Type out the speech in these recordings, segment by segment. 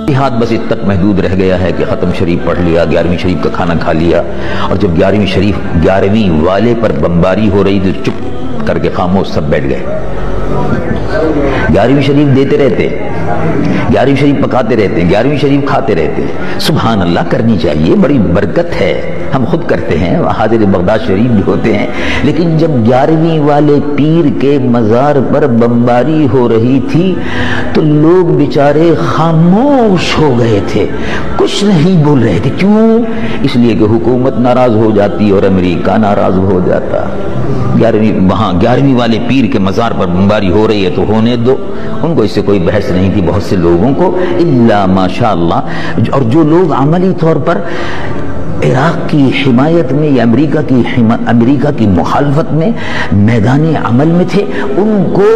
جہاد بس اتنا تک محدود رہ گیا ہے کہ ختم شریف پڑھ لیا، 11ویں شریف کا کھانا کھا لیا، اور جب 11ویں والے پر بمباری ہو رہی تو چپ کر کے خاموش سب بیٹھ گئے۔ 11ویں شریف دیتے رہتے، 11ویں شریف پکاتے رہتے، 11ویں شریف کھاتے رہتے۔ سبحان اللہ، کرنی چاہیے، بڑی برکت ہے، ہم خود کرتے ہیں، حاضر بغداد شریف بھی ہوتے ہیں، لیکن جب 11ویں والے پیر کے مزار پر بمباری ہو رہی تھی تو لوگ بیچارے خاموش ہو گئے تھے، کچھ نہیں بول رہے تھے۔ کیوں؟ اس لیے کہ حکومت ناراض ہو جاتی اور امریکہ ناراض ہو جاتا۔ 11ویں والے پیر کے مزار پر بمباری ہو رہی ہے تو ہونے دو، ان کو اس سے کوئی بحث نہیں تھی بہت سے لوگوں کو، الا ماشاء اللہ۔ اور جو لوگ عملی طور پر عراق کی حمایت میں یا امریکہ کی مخالفت میں میدان عمل میں تھے، ان کو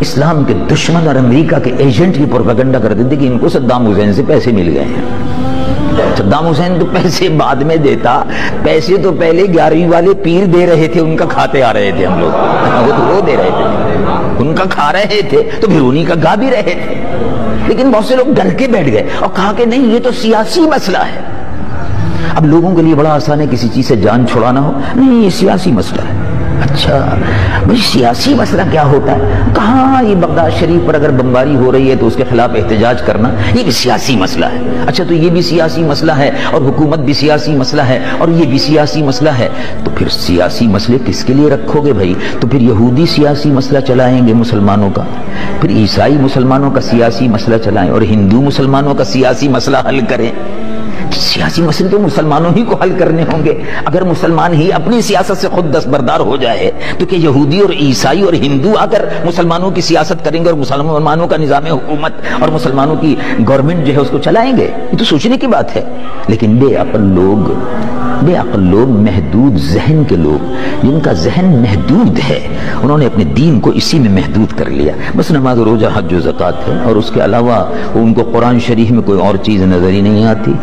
اسلام کے دشمن اور امریکہ کے ایجنٹ کی پروپیگنڈا کرتے تھے کہ ان کو صدام حسین سے پیسے مل گئے ہیں۔ صدام حسین تو پیسے بعد میں دیتا، پیسے تو پہلے 11ویں والے پیر دے رہے تھے، ان کا کھاتے آ رہے تھے ہم لوگ، وہ دے رہے تھے، ان کا کھا رہے تھے تو پھر انہی کا گا بھی رہے تھے۔ لیکن بہت سے لوگ ڈر کے بیٹھ گئے اور کہا کہ نہیں، یہ تو سیاسی مسئلہ ہے۔ اب لوگوں کے لیے بڑا آسان ہے کسی چیز سے جان چھڑانا ہو، نہیں یہ سیاسی مسئلہ ہے۔ اچھا بھئی سیاسی مسئلہ کیا ہوتا ہے؟ کہاں یہ بغداد شریف پر اگر بمباری ہو رہی ہے تو اس کے خلاف احتجاج کرنا یہ بھی سیاسی مسئلہ ہے۔ اچھا تو یہ بھی سیاسی مسئلہ ہے اور حکومت بھی سیاسی مسئلہ ہے اور یہ بھی سیاسی مسئلہ ہے، تو پھر سیاسی مسئلے کس کے لیے رکھو گے بھائی؟ تو پھر یہودی سیاسی مسئلہ چلائیں گے مسلمانوں کا، پھر عیسائی مسلمانوں کا سیاسی مسئلہ چلائیں اور ہندو مسلمانوں کا سیاسی مسئلہ حل کریں۔ سیاسی مسئلے تو مسلمانوں ہی کو حل کرنے ہوں گے۔ اگر مسلمان ہی اپنی سیاست سے خود دستبردار ہو جائے تو کہ یہودی اور عیسائی اور ہندو آ کر مسلمانوں کی سیاست کریں گے اور مسلمانوں کا نظام حکومت اور مسلمانوں کی گورنمنٹ جو ہے اس کو چلائیں گے؟ یہ تو سوچنے کی بات ہے۔ لیکن بے عقل لوگ، محدود ذہن کے لوگ، جن کا ذہن محدود ہے، انہوں نے اپنے دین کو اسی میں محدود کر لیا، بس نماز روزہ حج و زکوٰۃ ہے، اور اس کے علاوہ ان کو قرآن شریف میں کوئی اور چیز نظر ہی نہیں آتی۔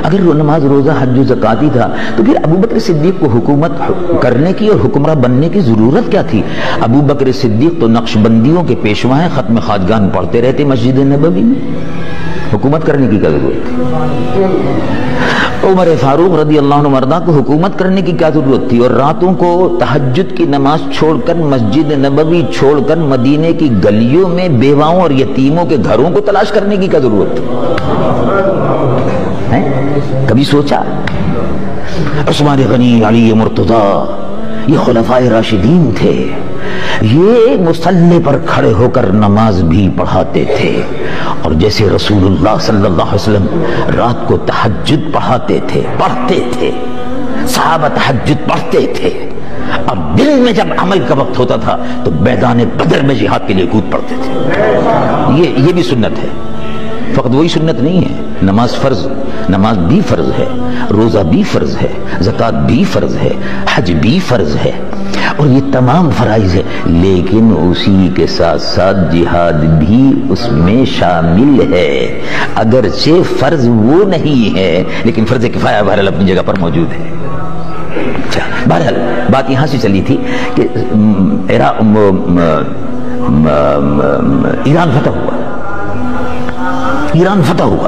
اگر وہ نماز روزہ حج و زکوٰۃ ہی تھا تو پھر ابوبکر صدیق کو حکومت کرنے کی اور حکمراں بننے کی ضرورت کیا تھی؟ ابوبکر صدیق تو نقش بندیوں کے پیشوا ہیں، ختم خواجگان پڑھتے رہتے مسجد نبوی میں، حکومت کرنے کی کیا ضرورت تھی؟ عمر فاروق رضی اللہ عنہ مرضا کو حکومت کرنے کی کیا ضرورت تھی؟ اور راتوں کو تہجد کی نماز چھوڑ کر، مسجد نبوی چھوڑ کر مدینے کی گلیوں میں بیواؤں اور یتیموں کے گھروں کو تلاش کرنے کی کیا ضرورت تھی؟ کبھی سوچا؟ عثمان غنی، علی مرتضی، یہ خلفائے راشدین تھے، یہ مصلی پر کھڑے ہو کر نماز بھی پڑھاتے تھے، اور جیسے رسول اللہ صلی اللہ علیہ وسلم رات کو تہجد پڑھتے تھے، صحابہ تہجد پڑھتے تھے، اور دل میں جب عمل کا وقت ہوتا تھا تو میدان بدر میں جہاد کے لیے کود پڑتے تھے۔ یہ بھی سنت ہے، فقط وہی سنت نہیں ہے۔ نماز بھی فرض ہے، روزہ بھی فرض ہے، زکوٰۃ بھی فرض ہے، حج بھی فرض ہے، اور یہ تمام فرائض ہے، لیکن اسی کے ساتھ ساتھ جہاد بھی اس میں شامل ہے، اگرچہ فرض وہ نہیں ہے لیکن فرض کفایہ بہرحال اپنی جگہ پر موجود ہے۔ اچھا بہرحال بات یہاں سے چلی تھی کہ ایران فتح ہوا۔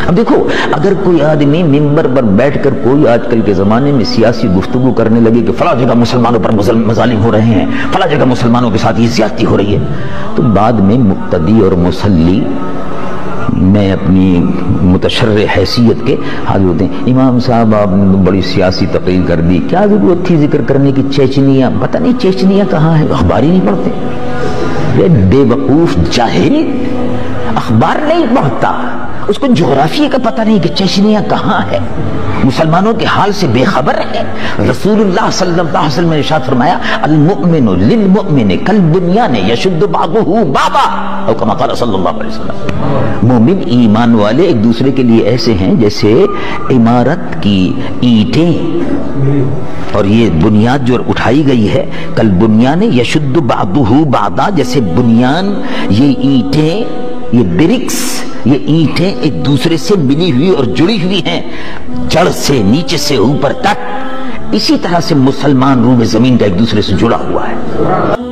اب دیکھو، اگر کوئی آدمی ممبر پر بیٹھ کر کوئی آج کل کے زمانے میں سیاسی گفتگو کرنے لگے کہ فلاں جگہ مسلمانوں پر مظالم ہو رہے ہیں، فلاں جگہ مسلمانوں کے ساتھ یہ زیادتی ہو رہی ہے، تو بعد میں مقتدی اور مسلی میں اپنی متشرع حیثیت کے حاضر ہوتے ہیں، امام صاحب آپ نے بڑی سیاسی تقریر کر دی، کیا ضرورت تھی ذکر کرنے کی؟ چیچنیا، پتہ نہیں چیچنیا کہاں ہے، اخبار ہی نہیں پڑھتے، بے وقوف جاہل اخبار نہیں پڑھتا، اس کو جغرافیہ کا پتہ نہیں کہ چیچنیا کہاں ہے، مسلمانوں کے حال سے بے خبر ہے۔ رسول اللہ صلی اللہ علیہ وسلم نے ارشاد فرمایا، المؤمن للمؤمن کالبنیان یشد بعضہ بعضا، او کما قال صلی اللہ علیہ وسلم۔ مومن ایمان والے ایک دوسرے کے لیے ایسے ہیں جیسے عمارت کی اینٹیں، اور یہ بنیاد جو اٹھائی گئی ہے، کالبنیان یشد بعضہ بعضا، جیسے بنیان، یہ اینٹیں، یہ برکس، یہ اینٹیں ایک دوسرے سے ملی ہوئی اور جڑی ہوئی ہیں، جڑ سے نیچے سے اوپر تک، اسی طرح سے مسلمان روح زمین کا ایک دوسرے سے جڑا ہوا ہے۔